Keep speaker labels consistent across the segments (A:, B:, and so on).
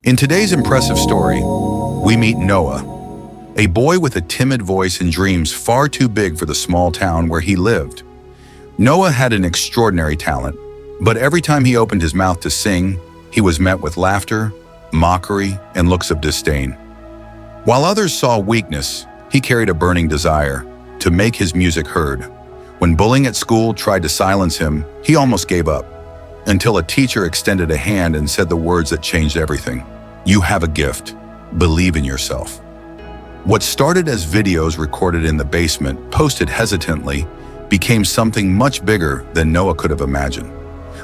A: In today's impressive story, we meet Noah, a boy with a timid voice and dreams far too big for the small town where he lived. Noah had an extraordinary talent, but every time he opened his mouth to sing, he was met with laughter, mockery, and looks of disdain. While others saw weakness, he carried a burning desire to make his music heard. When bullying at school tried to silence him, he almost gave up, until a teacher extended a hand and said the words that changed everything. "You have a gift. Believe in yourself." What started as videos recorded in the basement, posted hesitantly, became something much bigger than Noah could have imagined.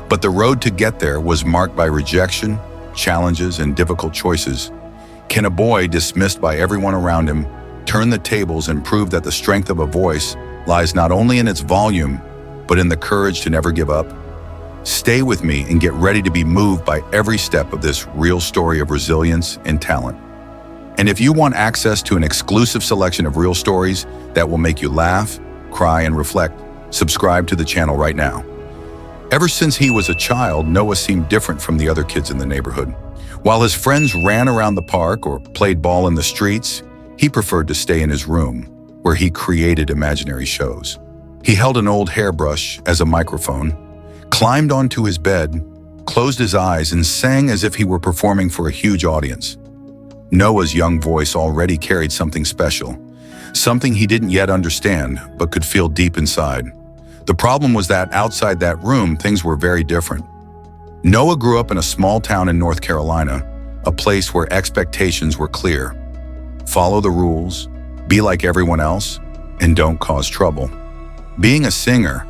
A: But the road to get there was marked by rejection, challenges, and difficult choices. Can a boy dismissed by everyone around him turn the tables and prove that the strength of a voice lies not only in its volume, but in the courage to never give up? Stay with me and get ready to be moved by every step of this real story of resilience and talent. And if you want access to an exclusive selection of real stories that will make you laugh, cry, and reflect, subscribe to the channel right now. Ever since he was a child, Noah seemed different from the other kids in the neighborhood. While his friends ran around the park or played ball in the streets, he preferred to stay in his room, where he created imaginary shows. He held an old hairbrush as a microphone, climbed onto his bed, closed his eyes, and sang as if he were performing for a huge audience. Noah's young voice already carried something special, something he didn't yet understand, but could feel deep inside. The problem was that outside that room, things were very different. Noah grew up in a small town in North Carolina, a place where expectations were clear. Follow the rules, be like everyone else, and don't cause trouble. Being a singer,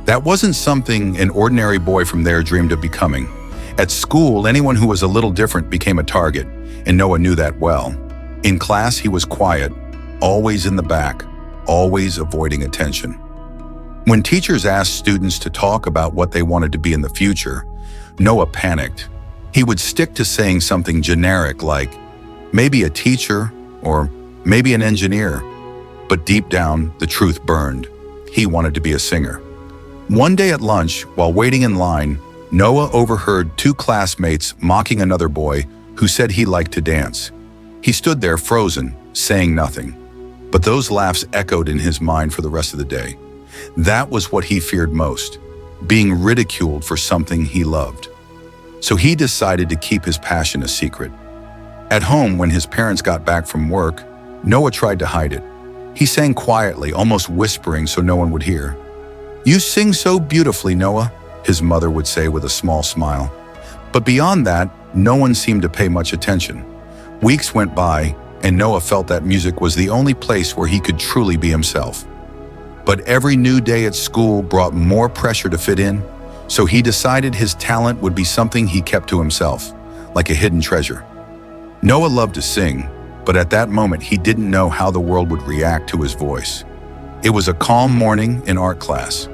A: that wasn't something an ordinary boy from there dreamed of becoming. At school, anyone who was a little different became a target, and Noah knew that well. In class, he was quiet, always in the back, always avoiding attention. When teachers asked students to talk about what they wanted to be in the future, Noah panicked. He would stick to saying something generic like, maybe a teacher or maybe an engineer. But deep down, the truth burned. He wanted to be a singer. One day at lunch, while waiting in line, Noah overheard two classmates mocking another boy who said he liked to dance. He stood there frozen, saying nothing. But those laughs echoed in his mind for the rest of the day. That was what he feared most, being ridiculed for something he loved. So he decided to keep his passion a secret. At home, when his parents got back from work, Noah tried to hide it. He sang quietly, almost whispering so no one would hear. "You sing so beautifully, Noah," his mother would say with a small smile. But beyond that, no one seemed to pay much attention. Weeks went by, and Noah felt that music was the only place where he could truly be himself. But every new day at school brought more pressure to fit in, so he decided his talent would be something he kept to himself, like a hidden treasure. Noah loved to sing, but at that moment he didn't know how the world would react to his voice. It was a calm morning in art class.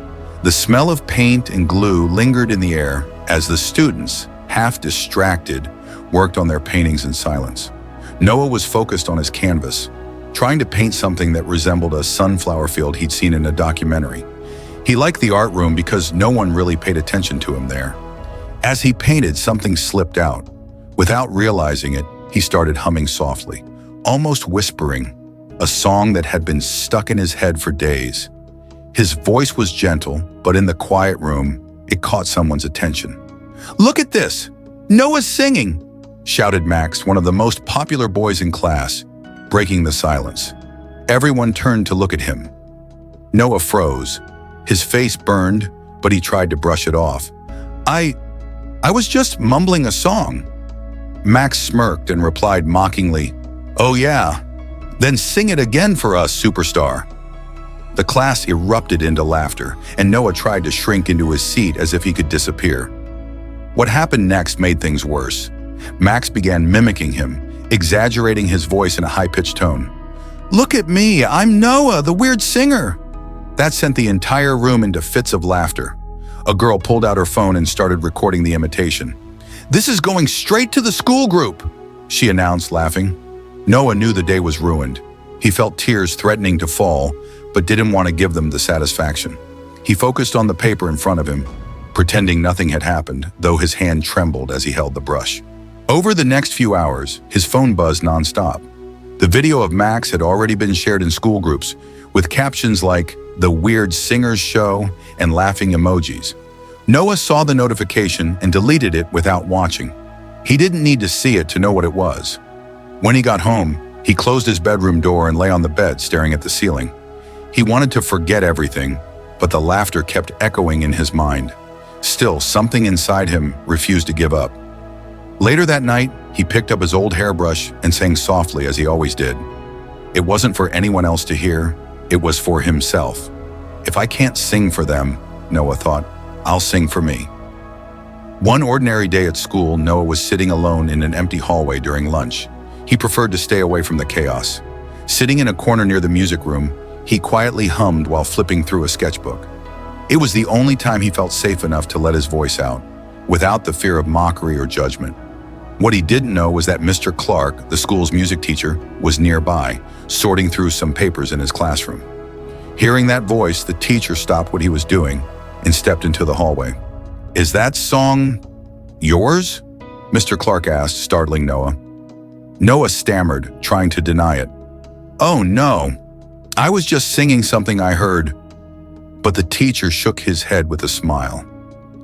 A: The smell of paint and glue lingered in the air as the students, half distracted, worked on their paintings in silence. Noah was focused on his canvas, trying to paint something that resembled a sunflower field he'd seen in a documentary. He liked the art room because no one really paid attention to him there. As he painted, something slipped out. Without realizing it, he started humming softly, almost whispering, a song that had been stuck in his head for days. His voice was gentle, but in the quiet room, it caught someone's attention. "Look at this! Noah's singing!" shouted Max, one of the most popular boys in class, breaking the silence. Everyone turned to look at him. Noah froze. His face burned, but he tried to brush it off. I was just mumbling a song." Max smirked and replied mockingly, "Oh yeah? Then sing it again for us, superstar." The class erupted into laughter, and Noah tried to shrink into his seat as if he could disappear. What happened next made things worse. Max began mimicking him, exaggerating his voice in a high-pitched tone. "Look at me, I'm Noah, the weird singer." That sent the entire room into fits of laughter. A girl pulled out her phone and started recording the imitation. "This is going straight to the school group," she announced, laughing. Noah knew the day was ruined. He felt tears threatening to fall, but didn't want to give them the satisfaction. He focused on the paper in front of him, pretending nothing had happened, though his hand trembled as he held the brush. Over the next few hours, his phone buzzed nonstop. The video of Max had already been shared in school groups, with captions like, "The Weird Singers Show," and laughing emojis. Noah saw the notification and deleted it without watching. He didn't need to see it to know what it was. When he got home, he closed his bedroom door and lay on the bed staring at the ceiling. He wanted to forget everything, but the laughter kept echoing in his mind. Still, something inside him refused to give up. Later that night, he picked up his old hairbrush and sang softly as he always did. It wasn't for anyone else to hear, it was for himself. If I can't sing for them, Noah thought, I'll sing for me. One ordinary day at school, Noah was sitting alone in an empty hallway during lunch. He preferred to stay away from the chaos. Sitting in a corner near the music room, he quietly hummed while flipping through a sketchbook. It was the only time he felt safe enough to let his voice out, without the fear of mockery or judgment. What he didn't know was that Mr. Clark, the school's music teacher, was nearby, sorting through some papers in his classroom. Hearing that voice, the teacher stopped what he was doing and stepped into the hallway. "Is that song yours?" Mr. Clark asked, startling Noah. Noah stammered, trying to deny it. "Oh no, I was just singing something I heard." But the teacher shook his head with a smile.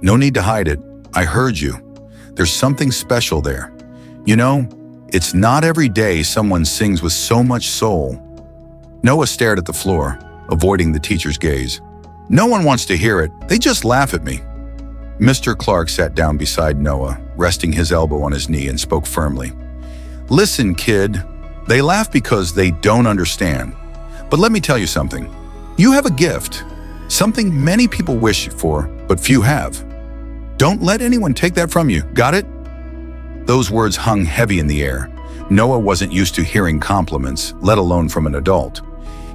A: "No need to hide it. I heard you. There's something special there. You know, it's not every day someone sings with so much soul." Noah stared at the floor, avoiding the teacher's gaze. "No one wants to hear it. They just laugh at me." Mr. Clark sat down beside Noah, resting his elbow on his knee, and spoke firmly. "Listen, kid, they laugh because they don't understand. But let me tell you something. You have a gift, something many people wish for, but few have. Don't let anyone take that from you, got it?" Those words hung heavy in the air. Noah wasn't used to hearing compliments, let alone from an adult.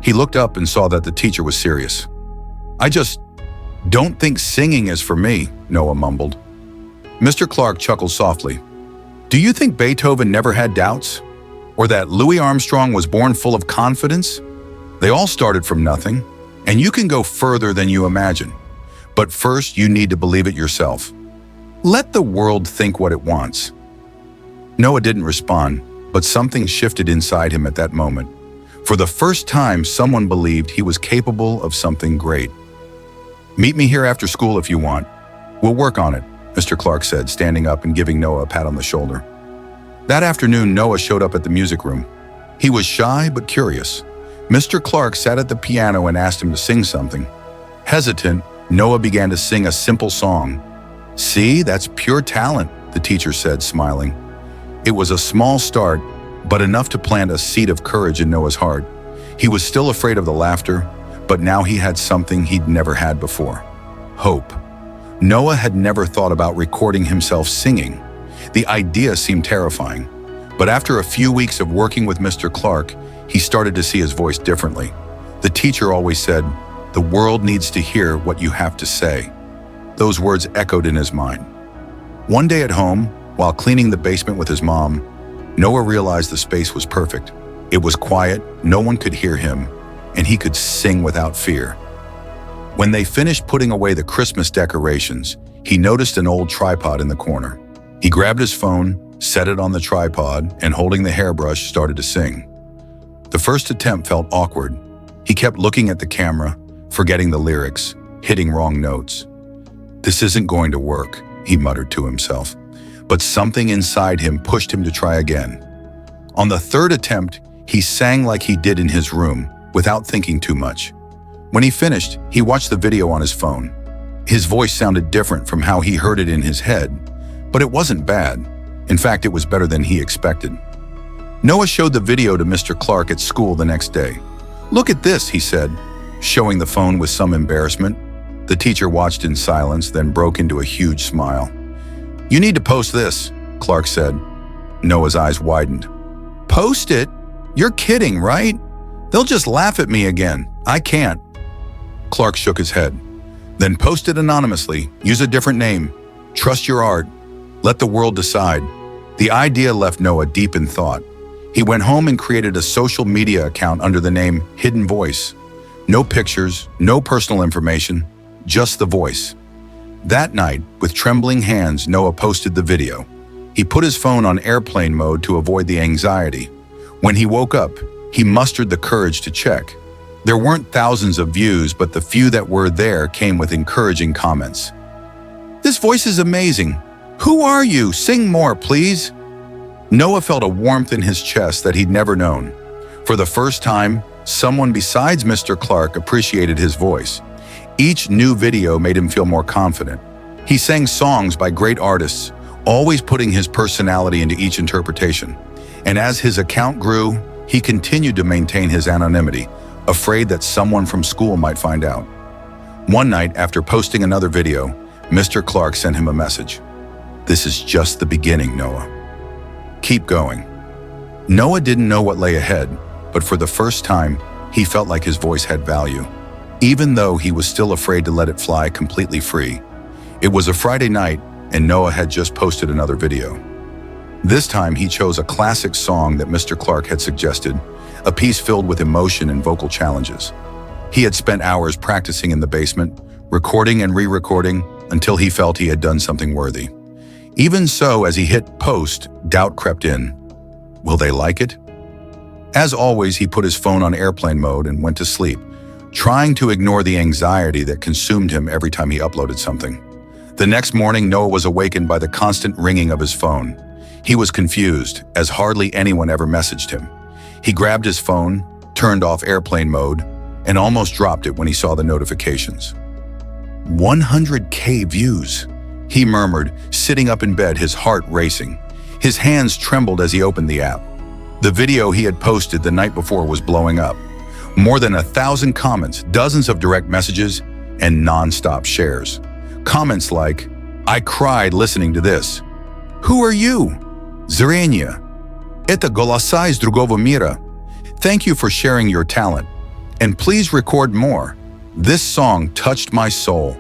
A: He looked up and saw that the teacher was serious. "I just don't think singing is for me," Noah mumbled. Mr. Clark chuckled softly. "Do you think Beethoven never had doubts? Or that Louis Armstrong was born full of confidence? They all started from nothing, and you can go further than you imagine. But first, you need to believe it yourself. Let the world think what it wants." Noah didn't respond, but something shifted inside him at that moment. For the first time, someone believed he was capable of something great. "Meet me here after school if you want. We'll work on it," Mr. Clark said, standing up and giving Noah a pat on the shoulder. That afternoon, Noah showed up at the music room. He was shy but curious. Mr. Clark sat at the piano and asked him to sing something. Hesitant, Noah began to sing a simple song. "See, that's pure talent," the teacher said, smiling. It was a small start, but enough to plant a seed of courage in Noah's heart. He was still afraid of the laughter, but now he had something he'd never had before: hope. Noah had never thought about recording himself singing. The idea seemed terrifying, but after a few weeks of working with Mr. Clark, he started to see his voice differently. The teacher always said, "The world needs to hear what you have to say." Those words echoed in his mind. One day at home, while cleaning the basement with his mom, Noah realized the space was perfect. It was quiet, no one could hear him, and he could sing without fear. When they finished putting away the Christmas decorations, he noticed an old tripod in the corner. He grabbed his phone, set it on the tripod, and holding the hairbrush, started to sing. The first attempt felt awkward. He kept looking at the camera, forgetting the lyrics, hitting wrong notes. "This isn't going to work," he muttered to himself. But something inside him pushed him to try again. On the third attempt, he sang like he did in his room, without thinking too much. When he finished, he watched the video on his phone. His voice sounded different from how he heard it in his head, but it wasn't bad. In fact, it was better than he expected. Noah showed the video to Mr. Clark at school the next day. "Look at this," he said, showing the phone with some embarrassment. The teacher watched in silence, then broke into a huge smile. "You need to post this," Clark said. Noah's eyes widened. "Post it? You're kidding, right? They'll just laugh at me again. I can't." Clark shook his head. "Then post it anonymously. Use a different name. Trust your art. Let the world decide." The idea left Noah deep in thought. He went home and created a social media account under the name Hidden Voice. No pictures, no personal information, just the voice. That night, with trembling hands, Noah posted the video. He put his phone on airplane mode to avoid the anxiety. When he woke up, he mustered the courage to check. There weren't thousands of views, but the few that were there came with encouraging comments. "This voice is amazing. Who are you? Sing more, please." Noah felt a warmth in his chest that he'd never known. For the first time, someone besides Mr. Clark appreciated his voice. Each new video made him feel more confident. He sang songs by great artists, always putting his personality into each interpretation. And as his account grew, he continued to maintain his anonymity, afraid that someone from school might find out. One night, after posting another video, Mr. Clark sent him a message. "This is just the beginning, Noah. Keep going." Noah didn't know what lay ahead, but for the first time, he felt like his voice had value, even though he was still afraid to let it fly completely free. It was a Friday night, and Noah had just posted another video. This time, he chose a classic song that Mr. Clark had suggested, a piece filled with emotion and vocal challenges. He had spent hours practicing in the basement, recording and re-recording until he felt he had done something worthy. Even so, as he hit post, doubt crept in. Will they like it? As always, he put his phone on airplane mode and went to sleep, trying to ignore the anxiety that consumed him every time he uploaded something. The next morning, Noah was awakened by the constant ringing of his phone. He was confused, as hardly anyone ever messaged him. He grabbed his phone, turned off airplane mode, and almost dropped it when he saw the notifications. 100K views, he murmured, sitting up in bed, his heart racing. His hands trembled as he opened the app. The video he had posted the night before was blowing up. More than 1,000 comments, dozens of direct messages, and non-stop shares. Comments like, "I cried listening to this." "Who are you?" "Zrenia. Это голоса из другого мира. Thank you for sharing your talent. And please record more. This song touched my soul."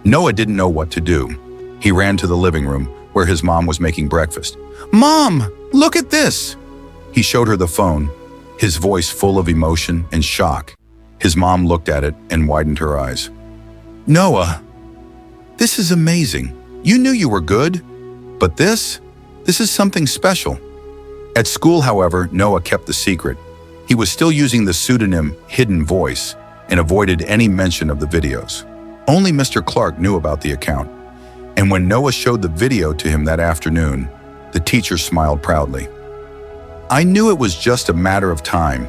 A: Noah didn't know what to do. He ran to the living room, where his mom was making breakfast. "Mom, look at this!" He showed her the phone, his voice full of emotion and shock. His mom looked at it and widened her eyes. "Noah, this is amazing. You knew you were good, but this is something special." At school, however, Noah kept the secret. He was still using the pseudonym Hidden Voice and avoided any mention of the videos. Only Mr. Clark knew about the account. And when Noah showed the video to him that afternoon, the teacher smiled proudly. "I knew it was just a matter of time.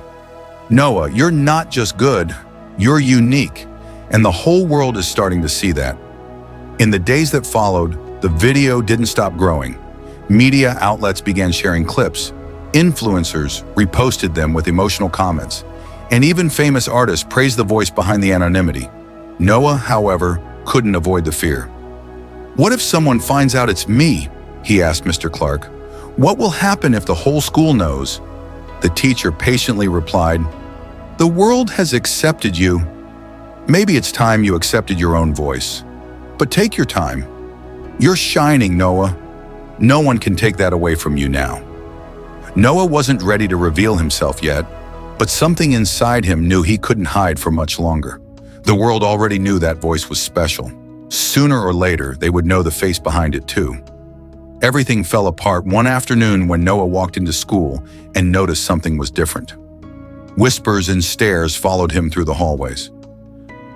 A: Noah, you're not just good, you're unique, and the whole world is starting to see that." In the days that followed, the video didn't stop growing. Media outlets began sharing clips. Influencers reposted them with emotional comments. And even famous artists praised the voice behind the anonymity. Noah, however, couldn't avoid the fear. "What if someone finds out it's me?" he asked Mr. Clark. "What will happen if the whole school knows?" The teacher patiently replied, "The world has accepted you. Maybe it's time you accepted your own voice. But take your time. You're shining, Noah. No one can take that away from you now." Noah wasn't ready to reveal himself yet, but something inside him knew he couldn't hide for much longer. The world already knew that voice was special. Sooner or later, they would know the face behind it too. Everything fell apart one afternoon when Noah walked into school and noticed something was different. Whispers and stares followed him through the hallways.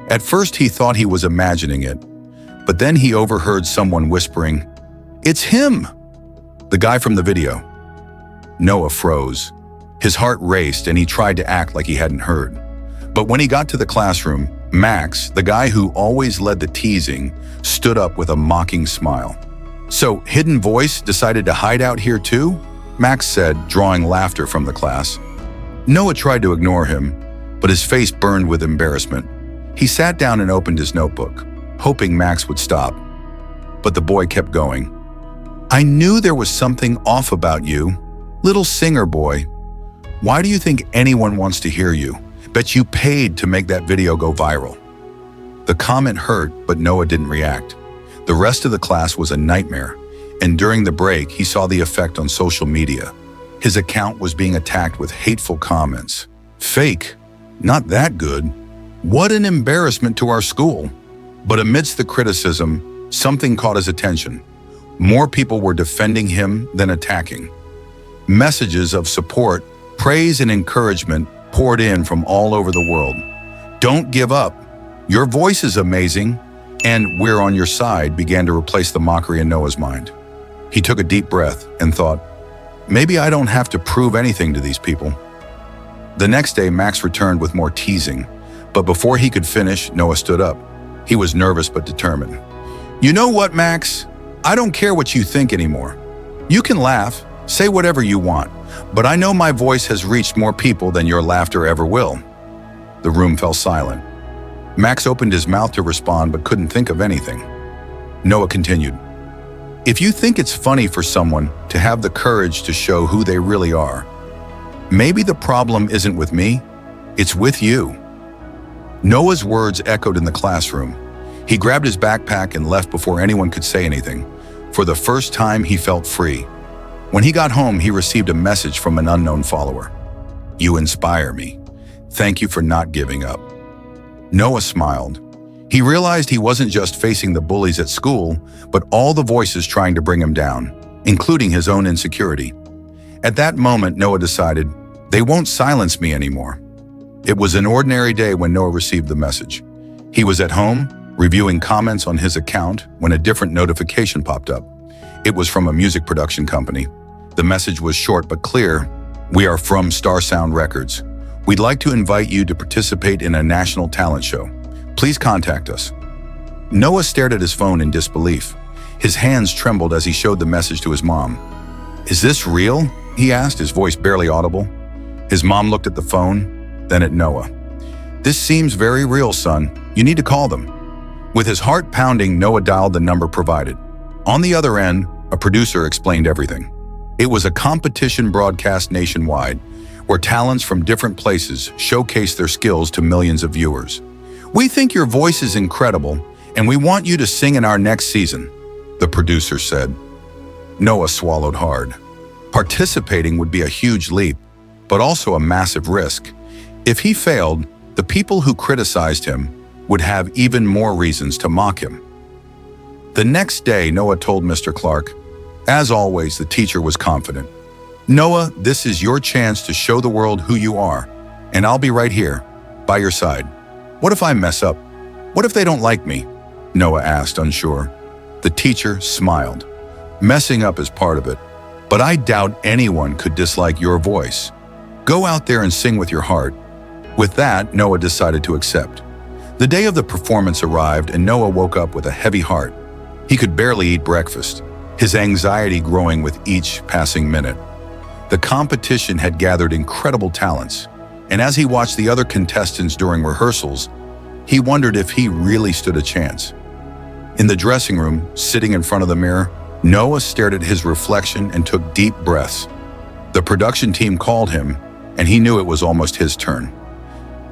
A: At first, he thought he was imagining it, but then he overheard someone whispering, "It's him!" The guy from the video. Noah froze. His heart raced and he tried to act like he hadn't heard. But when he got to the classroom, Max, the guy who always led the teasing, stood up with a mocking smile. "So, Hidden Voice decided to hide out here too?" Max said, drawing laughter from the class. Noah tried to ignore him, but his face burned with embarrassment. He sat down and opened his notebook, hoping Max would stop. But the boy kept going. "I knew there was something off about you. Little singer boy. Why do you think anyone wants to hear you? Bet you paid to make that video go viral." The comment hurt, but Noah didn't react. The rest of the class was a nightmare, and during the break, he saw the effect on social media. His account was being attacked with hateful comments. "Fake. Not that good. What an embarrassment to our school." But amidst the criticism, something caught his attention. More people were defending him than attacking. Messages of support, praise, and encouragement poured in from all over the world. "Don't give up. Your voice is amazing," and "We're on your side" began to replace the mockery in Noah's mind. He took a deep breath and thought, maybe I don't have to prove anything to these people. The next day, Max returned with more teasing, but before he could finish, Noah stood up. He was nervous but determined. "You know what, Max? I don't care what you think anymore. You can laugh, say whatever you want, but I know my voice has reached more people than your laughter ever will." The room fell silent. Max opened his mouth to respond but couldn't think of anything. Noah continued, "If you think it's funny for someone to have the courage to show who they really are, maybe the problem isn't with me, it's with you." Noah's words echoed in the classroom. He grabbed his backpack and left before anyone could say anything. For the first time, he felt free. When he got home, he received a message from an unknown follower. "You inspire me. Thank you for not giving up." Noah smiled. He realized he wasn't just facing the bullies at school, but all the voices trying to bring him down, including his own insecurity. At that moment, Noah decided, they won't silence me anymore. It was an ordinary day when Noah received the message. He was at home, reviewing comments on his account, when a different notification popped up. It was from a music production company. The message was short but clear. "We are from Star Sound Records. We'd like to invite you to participate in a national talent show. Please contact us." Noah stared at his phone in disbelief. His hands trembled as he showed the message to his mom. "Is this real?" he asked, his voice barely audible. His mom looked at the phone, then at Noah. "This seems very real, son. You need to call them." With his heart pounding, Noah dialed the number provided. On the other end, a producer explained everything. It was a competition broadcast nationwide, where talents from different places showcased their skills to millions of viewers. "We think your voice is incredible, and we want you to sing in our next season," the producer said. Noah swallowed hard. Participating would be a huge leap, but also a massive risk. If he failed, the people who criticized him would have even more reasons to mock him. The next day, Noah told Mr. Clark. As always, the teacher was confident. "Noah, this is your chance to show the world who you are, and I'll be right here, by your side. What if I mess up? What if they don't like me?" Noah asked, unsure. The teacher smiled. "Messing up is part of it, but I doubt anyone could dislike your voice. Go out there and sing with your heart." With that, Noah decided to accept. The day of the performance arrived, and Noah woke up with a heavy heart. He could barely eat breakfast, his anxiety growing with each passing minute. The competition had gathered incredible talents, and as he watched the other contestants during rehearsals, he wondered if he really stood a chance. In the dressing room, sitting in front of the mirror, Noah stared at his reflection and took deep breaths. The production team called him, and he knew it was almost his turn.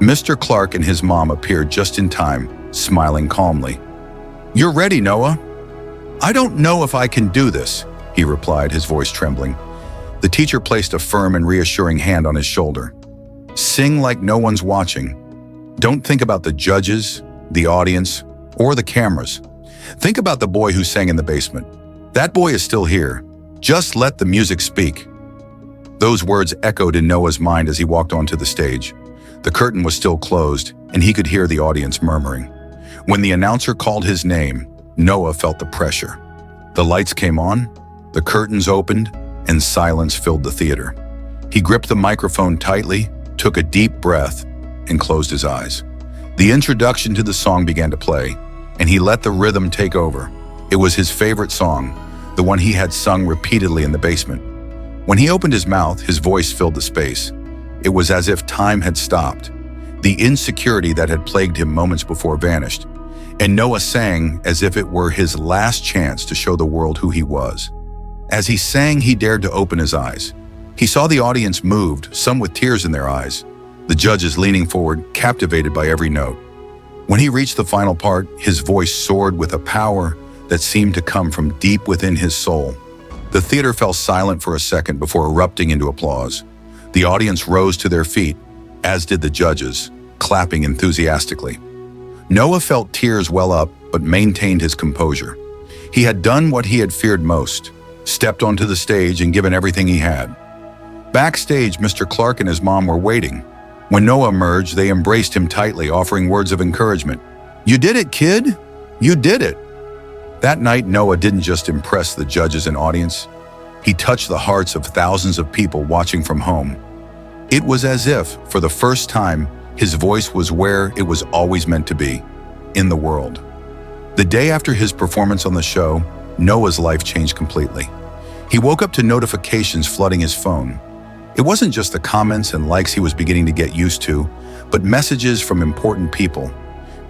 A: Mr. Clark and his mom appeared just in time, smiling calmly. "You're ready, Noah." "I don't know if I can do this," he replied, his voice trembling. The teacher placed a firm and reassuring hand on his shoulder. "Sing like no one's watching. Don't think about the judges, the audience, or the cameras. Think about the boy who sang in the basement. That boy is still here. Just let the music speak." Those words echoed in Noah's mind as he walked onto the stage. The curtain was still closed, and he could hear the audience murmuring. When the announcer called his name, Noah felt the pressure. The lights came on, the curtains opened, and silence filled the theater. He gripped the microphone tightly, took a deep breath, and closed his eyes. The introduction to the song began to play, and he let the rhythm take over. It was his favorite song, the one he had sung repeatedly in the basement. When he opened his mouth, his voice filled the space. It was as if time had stopped. The insecurity that had plagued him moments before vanished, and Noah sang as if it were his last chance to show the world who he was. As he sang, he dared to open his eyes. He saw the audience moved, some with tears in their eyes, the judges leaning forward, captivated by every note. When he reached the final part, his voice soared with a power that seemed to come from deep within his soul. The theater fell silent for a second before erupting into applause. The audience rose to their feet, as did the judges, clapping enthusiastically. Noah felt tears well up, but maintained his composure. He had done what he had feared most, stepped onto the stage and given everything he had. Backstage, Mr. Clark and his mom were waiting. When Noah emerged, they embraced him tightly, offering words of encouragement. "You did it, kid! You did it!" That night, Noah didn't just impress the judges and audience. He touched the hearts of thousands of people watching from home. It was as if, for the first time, his voice was where it was always meant to be, in the world. The day after his performance on the show, Noah's life changed completely. He woke up to notifications flooding his phone. It wasn't just the comments and likes he was beginning to get used to, but messages from important people.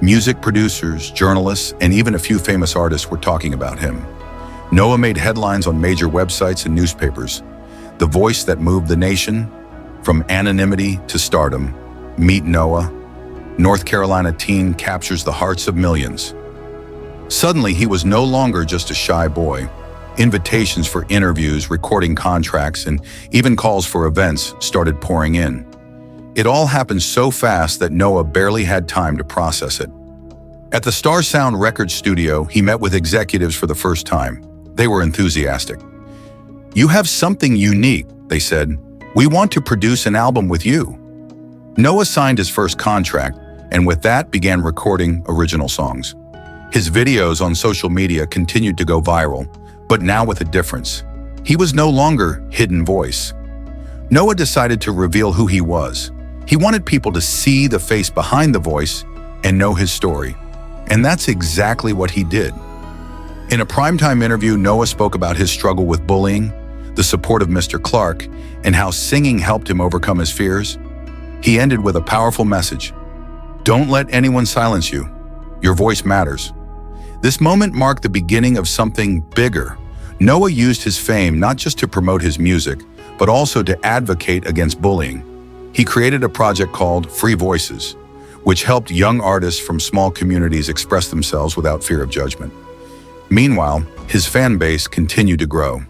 A: Music producers, journalists, and even a few famous artists were talking about him. Noah made headlines on major websites and newspapers. The voice that moved the nation, from anonymity to stardom. Meet Noah. North Carolina teen captures the hearts of millions. Suddenly, he was no longer just a shy boy. Invitations for interviews, recording contracts, and even calls for events started pouring in. It all happened so fast that Noah barely had time to process it. At the Star Sound Records studio, he met with executives for the first time. They were enthusiastic. "You have something unique," they said. "We want to produce an album with you." Noah signed his first contract, and with that began recording original songs. His videos on social media continued to go viral, but now with a difference. He was no longer hidden voice. Noah decided to reveal who he was. He wanted people to see the face behind the voice and know his story. And that's exactly what he did. In a primetime interview, Noah spoke about his struggle with bullying, the support of Mr. Clark, and how singing helped him overcome his fears. He ended with a powerful message. "Don't let anyone silence you. Your voice matters." This moment marked the beginning of something bigger. Noah used his fame not just to promote his music, but also to advocate against bullying. He created a project called Free Voices, which helped young artists from small communities express themselves without fear of judgment. Meanwhile, his fan base continued to grow.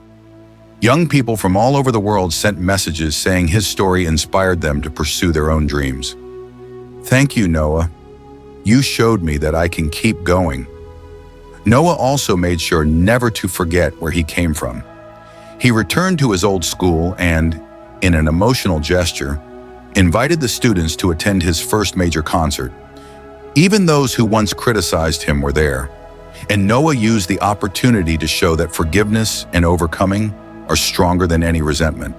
A: Young people from all over the world sent messages saying his story inspired them to pursue their own dreams. "Thank you, Noah. You showed me that I can keep going." Noah also made sure never to forget where he came from. He returned to his old school and, in an emotional gesture, invited the students to attend his first major concert. Even those who once criticized him were there, and Noah used the opportunity to show that forgiveness and overcoming are stronger than any resentment.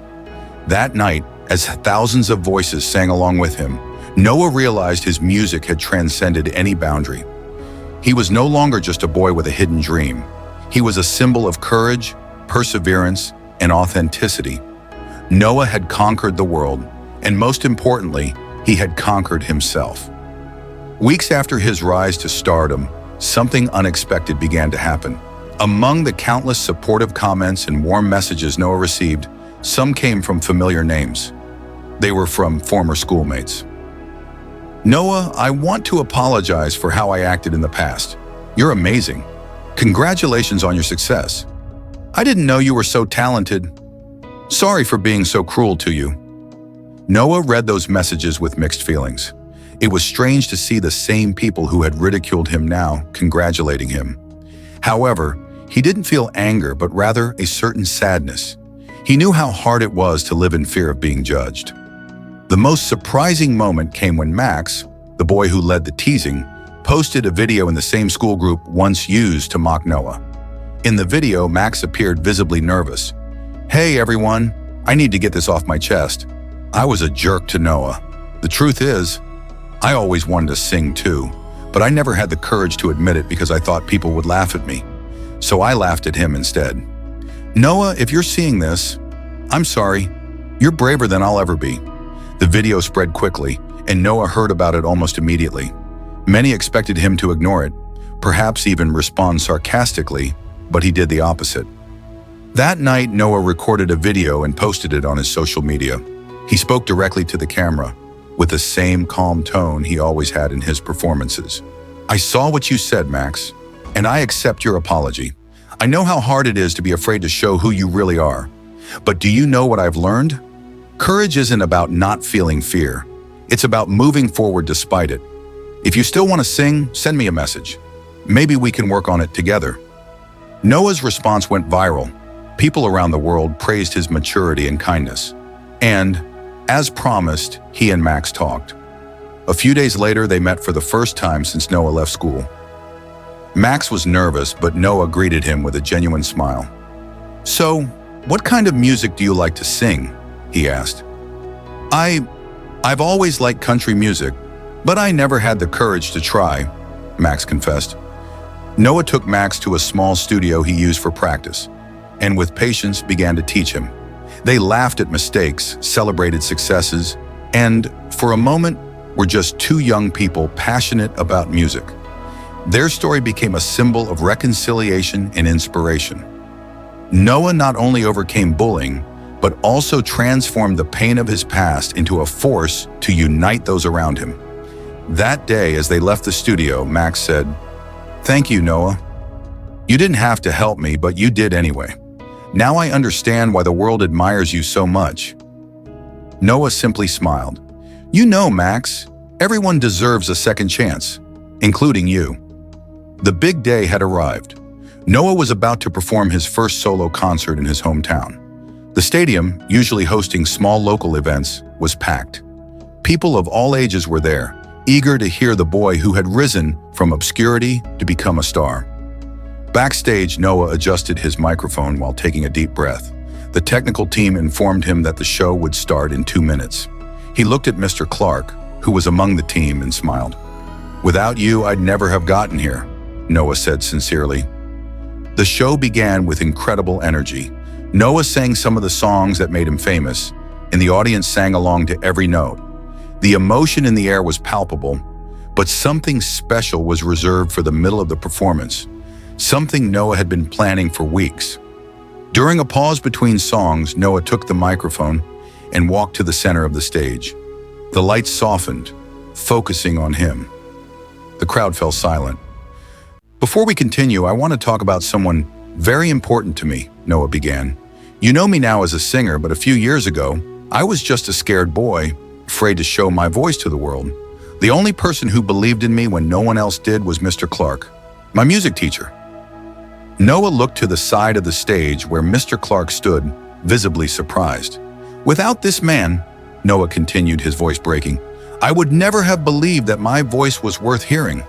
A: That night, as thousands of voices sang along with him, Noah realized his music had transcended any boundary. He was no longer just a boy with a hidden dream. He was a symbol of courage, perseverance, and authenticity. Noah had conquered the world, and most importantly, he had conquered himself. Weeks after his rise to stardom, something unexpected began to happen. Among the countless supportive comments and warm messages Noah received, some came from familiar names. They were from former schoolmates. "Noah, I want to apologize for how I acted in the past. You're amazing. Congratulations on your success. I didn't know you were so talented. Sorry for being so cruel to you." Noah read those messages with mixed feelings. It was strange to see the same people who had ridiculed him now congratulating him. However, he didn't feel anger, but rather a certain sadness. He knew how hard it was to live in fear of being judged. The most surprising moment came when Max, the boy who led the teasing, posted a video in the same school group once used to mock Noah. In the video, Max appeared visibly nervous. "Hey everyone, I need to get this off my chest. I was a jerk to Noah. The truth is, I always wanted to sing too, but I never had the courage to admit it because I thought people would laugh at me. So I laughed at him instead. Noah, if you're seeing this, I'm sorry. You're braver than I'll ever be." The video spread quickly, and Noah heard about it almost immediately. Many expected him to ignore it, perhaps even respond sarcastically, but he did the opposite. That night, Noah recorded a video and posted it on his social media. He spoke directly to the camera, with the same calm tone he always had in his performances. "I saw what you said, Max, and I accept your apology. I know how hard it is to be afraid to show who you really are. But do you know what I've learned? Courage isn't about not feeling fear. It's about moving forward despite it. If you still want to sing, send me a message. Maybe we can work on it together." Noah's response went viral. People around the world praised his maturity and kindness. And, as promised, he and Max talked. A few days later, they met for the first time since Noah left school. Max was nervous, but Noah greeted him with a genuine smile. "So, what kind of music do you like to sing?" he asked. I've always liked country music, but I never had the courage to try," Max confessed. Noah took Max to a small studio he used for practice, and with patience began to teach him. They laughed at mistakes, celebrated successes, and, for a moment, were just two young people passionate about music. Their story became a symbol of reconciliation and inspiration. Noah not only overcame bullying, but also transformed the pain of his past into a force to unite those around him. That day, as they left the studio, Max said, "Thank you, Noah. You didn't have to help me, but you did anyway. Now I understand why the world admires you so much." Noah simply smiled. "You know, Max, everyone deserves a second chance, including you." The big day had arrived. Noah was about to perform his first solo concert in his hometown. The stadium, usually hosting small local events, was packed. People of all ages were there, eager to hear the boy who had risen from obscurity to become a star. Backstage, Noah adjusted his microphone while taking a deep breath. The technical team informed him that the show would start in 2 minutes. He looked at Mr. Clark, who was among the team, and smiled. "Without you, I'd never have gotten here," Noah said sincerely. The show began with incredible energy. Noah sang some of the songs that made him famous, and the audience sang along to every note. The emotion in the air was palpable, but something special was reserved for the middle of the performance, something Noah had been planning for weeks. During a pause between songs, Noah took the microphone and walked to the center of the stage. The lights softened, focusing on him. The crowd fell silent. "Before we continue, I want to talk about someone very important to me," Noah began. "You know me now as a singer, but a few years ago, I was just a scared boy, afraid to show my voice to the world. The only person who believed in me when no one else did was Mr. Clark, my music teacher." Noah looked to the side of the stage where Mr. Clark stood, visibly surprised. "Without this man," Noah continued, his voice breaking, "I would never have believed that my voice was worth hearing."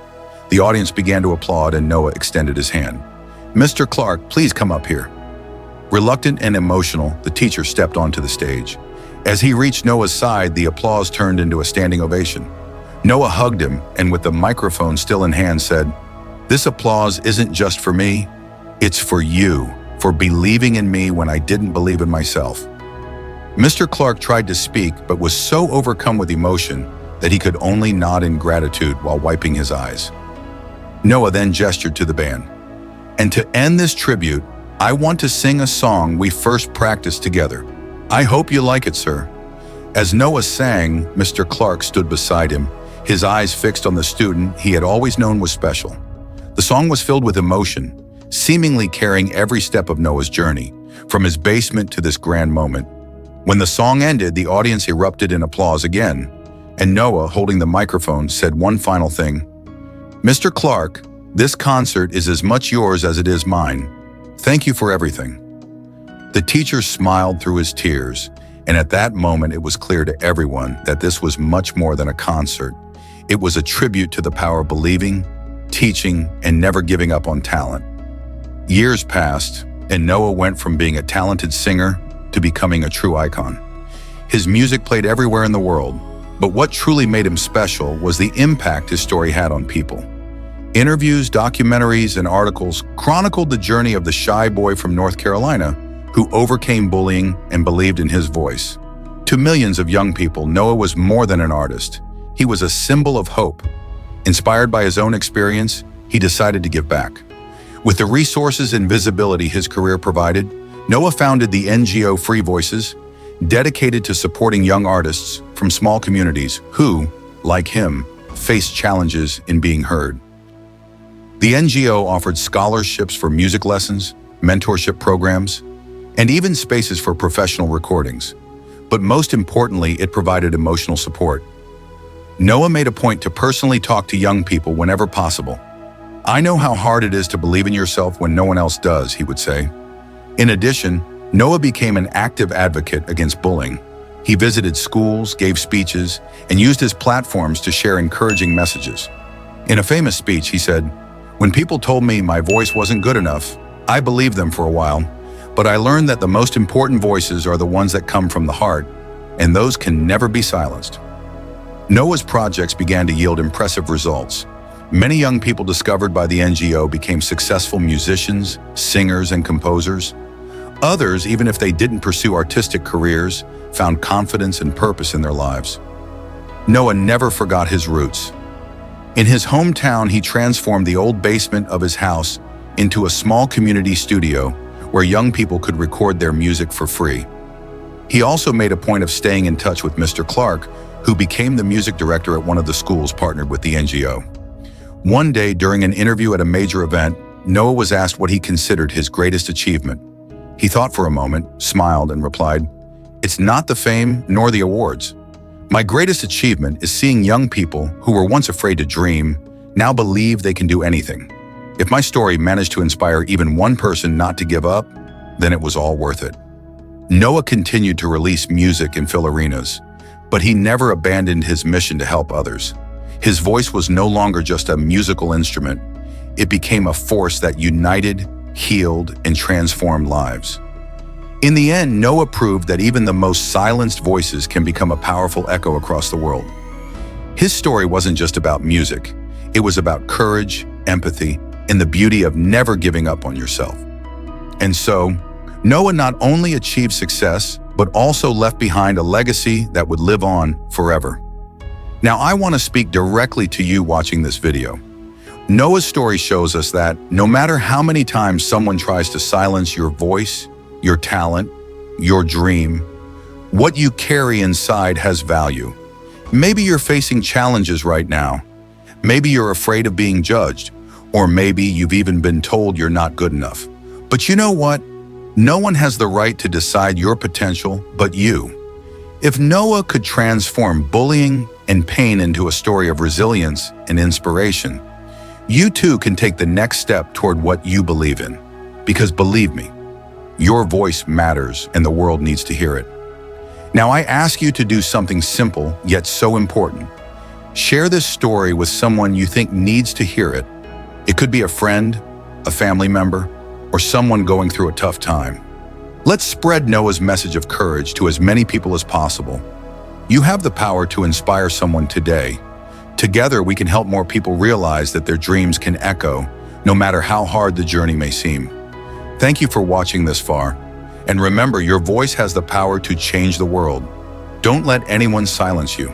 A: The audience began to applaud, and Noah extended his hand. "Mr. Clark, please come up here." Reluctant and emotional, the teacher stepped onto the stage. As he reached Noah's side, the applause turned into a standing ovation. Noah hugged him, and with the microphone still in hand said, "This applause isn't just for me, it's for you, for believing in me when I didn't believe in myself." Mr. Clark tried to speak, but was so overcome with emotion that he could only nod in gratitude while wiping his eyes. Noah then gestured to the band. "And to end this tribute, I want to sing a song we first practiced together. I hope you like it, sir." As Noah sang, Mr. Clark stood beside him, his eyes fixed on the student he had always known was special. The song was filled with emotion, seemingly carrying every step of Noah's journey, from his basement to this grand moment. When the song ended, the audience erupted in applause again, and Noah, holding the microphone, said one final thing. "Mr. Clark, this concert is as much yours as it is mine. Thank you for everything." The teacher smiled through his tears, and at that moment it was clear to everyone that this was much more than a concert. It was a tribute to the power of believing, teaching, and never giving up on talent. Years passed, and Noah went from being a talented singer to becoming a true icon. His music played everywhere in the world, but what truly made him special was the impact his story had on people. Interviews, documentaries, and articles chronicled the journey of the shy boy from North Carolina who overcame bullying and believed in his voice. To millions of young people, Noah was more than an artist. He was a symbol of hope. Inspired by his own experience, he decided to give back. With the resources and visibility his career provided, Noah founded the NGO Free Voices, dedicated to supporting young artists from small communities who, like him, faced challenges in being heard. The NGO offered scholarships for music lessons, mentorship programs, and even spaces for professional recordings. But most importantly, it provided emotional support. Noah made a point to personally talk to young people whenever possible. "I know how hard it is to believe in yourself when no one else does," he would say. In addition, Noah became an active advocate against bullying. He visited schools, gave speeches, and used his platforms to share encouraging messages. In a famous speech, he said, "When people told me my voice wasn't good enough, I believed them for a while, but I learned that the most important voices are the ones that come from the heart, and those can never be silenced." Noah's projects began to yield impressive results. Many young people discovered by the NGO became successful musicians, singers, and composers. Others, even if they didn't pursue artistic careers, found confidence and purpose in their lives. Noah never forgot his roots. In his hometown, he transformed the old basement of his house into a small community studio where young people could record their music for free. He also made a point of staying in touch with Mr. Clark, who became the music director at one of the schools partnered with the NGO. One day, during an interview at a major event, Noah was asked what he considered his greatest achievement. He thought for a moment, smiled, and replied, "It's not the fame nor the awards. My greatest achievement is seeing young people who were once afraid to dream now believe they can do anything. If my story managed to inspire even one person not to give up, then it was all worth it." Noah continued to release music and fill arenas, but he never abandoned his mission to help others. His voice was no longer just a musical instrument. It became a force that united, healed, and transformed lives. In the end, Noah proved that even the most silenced voices can become a powerful echo across the world. His story wasn't just about music. It was about courage, empathy, and the beauty of never giving up on yourself. And so, Noah not only achieved success, but also left behind a legacy that would live on forever. Now, I want to speak directly to you watching this video. Noah's story shows us that no matter how many times someone tries to silence your voice, your talent, your dream, what you carry inside has value. Maybe you're facing challenges right now. Maybe you're afraid of being judged, or maybe you've even been told you're not good enough. But you know what? No one has the right to decide your potential but you. If Noah could transform bullying and pain into a story of resilience and inspiration, you too can take the next step toward what you believe in. Because believe me, your voice matters and the world needs to hear it. Now I ask you to do something simple yet so important. Share this story with someone you think needs to hear it. It could be a friend, a family member, or someone going through a tough time. Let's spread Noah's message of courage to as many people as possible. You have the power to inspire someone today. Together, we can help more people realize that their dreams can echo, no matter how hard the journey may seem. Thank you for watching this far. And remember, your voice has the power to change the world. Don't let anyone silence you.